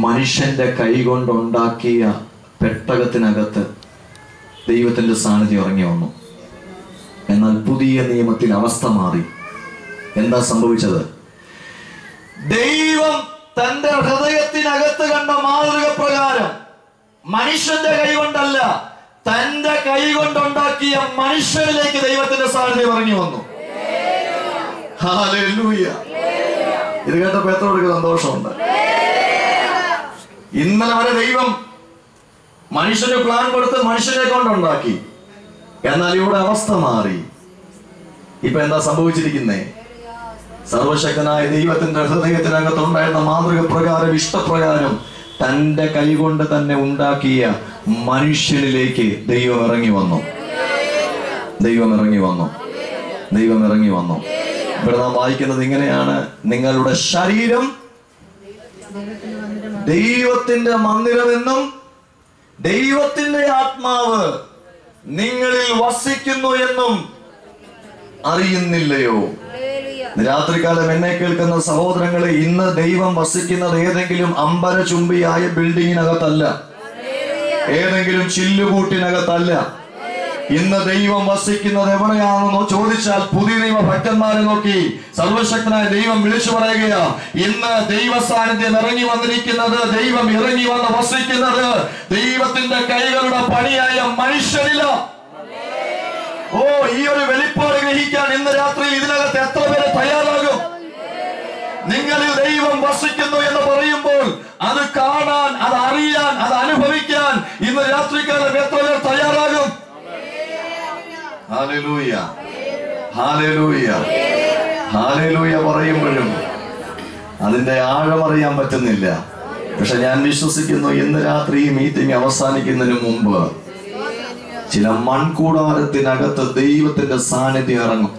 മനുഷ്യന്റെ കൈ കൊണ്ടുണ്ടാക്കിയ പെട്ടകത്തിനകത്ത് ദൈവത്തിന്റെ സാന്നിധ്യം ഇറങ്ങി വന്നു. എന്നാൽ പുതിയ നിയമത്തിൽ അവസ്ഥ മാറി. എന്താ സംഭവിച്ചത്? ദൈവം തന്റെ ഹൃദയത്തിനകത്ത് കണ്ട മാതൃക പ്രകാരം മനുഷ്യന്റെ കൈ കൊണ്ടല്ല, തന്റെ കൈ കൊണ്ടുണ്ടാക്കിയ മനുഷ്യരിലേക്ക് ദൈവത്തിന്റെ സാന്നിധ്യം ഇറങ്ങി വന്നു. ഹല്ലേലൂയ. ഇത് കേട്ടപ്പോ എത്രയോട് സന്തോഷമുണ്ട്. ഇന്നലെ വരെ ദൈവം മനുഷ്യന് പ്ലാൻ കൊടുത്ത് മനുഷ്യനെ കൊണ്ടുണ്ടാക്കി. എന്നാൽ ഇവിടെ അവസ്ഥ മാറി. ഇപ്പൊ എന്താ സംഭവിച്ചിരിക്കുന്നേ? സർവശക്തനായ ദൈവത്തിന്റെ ഹൃദയത്തിനകത്തുണ്ടായിരുന്ന മാതൃക പ്രകാരം, ഇഷ്ടപ്രകാരം തന്റെ കൈകൊണ്ട് തന്നെ ഉണ്ടാക്കിയ മനുഷ്യനിലേക്ക് ദൈവം ഇറങ്ങി വന്നു. ദൈവം ഇറങ്ങി വന്നു. ദൈവം ഇറങ്ങി വന്നു. ഇവിടെ നാം വായിക്കുന്നത് ഇങ്ങനെയാണ്: നിങ്ങളുടെ ശരീരം ദൈവത്തിന്റെ മന്ദിരമെന്നും ദൈവത്തിന്റെ ആത്മാവ് നിങ്ങളിൽ വസിക്കുന്നു എന്നും അറിയുന്നില്ലയോ? രാത്രികാലം എന്നെ കേൾക്കുന്ന സഹോദരങ്ങളെ, ഇന്ന് ദൈവം വസിക്കുന്നത് ഏതെങ്കിലും അമ്പരചുംബിയായ ബിൽഡിങ്ങിനകത്തല്ല, ഏതെങ്കിലും ചില്ലുകൂട്ടിനകത്തല്ല. ഇന്ന് ദൈവം വസിക്കുന്നത് എവിടെയാണെന്നോ ചോദിച്ചാൽ പുതിയ നിയമ ഭക്തന്മാരെ നോക്കി സർവശക്തനായ ദൈവം വിളിച്ചു പറയുകയാ, ഇന്ന് ദൈവ സാന്നിധ്യം ഇറങ്ങി വന്നിരിക്കുന്നത്, ദൈവം ഇറങ്ങി വന്ന് വസിക്കുന്നത് ദൈവത്തിന്റെ കൈകളുടെ പണിയായ മനുഷ്യനില. ഓ, ഈ ഒരു വെളിപ്പാട് ഗ്രഹിക്കാൻ ഇന്ന് രാത്രി ഇതിനകത്ത് എത്ര പേര് തയ്യാറാകും? നിങ്ങളിൽ ദൈവം വസിക്കുന്നു എന്ന് പറയുമ്പോൾ അത് കാണാൻ, അത് അറിയാൻ, അത് അനുഭവിക്കാൻ ഇന്ന് രാത്രിക്കാലം എത്ര പേർ തയ്യാറാകും? ഹല്ലേലൂയ, ഹല്ലേലൂയ, ഹല്ലേലൂയ പറയുമ്പോഴും അതിന്റെ ആഴമറിയാൻ പറ്റുന്നില്ല. പക്ഷെ ഞാൻ വിശ്വസിക്കുന്നു ഇന്ന് രാത്രി ഈ മീറ്റിംഗ് അവസാനിക്കുന്നതിന് മുമ്പ് ചില മൺകൂടാരത്തിനകത്ത് ദൈവത്തിന്റെ സാന്നിധ്യം ഇറങ്ങും.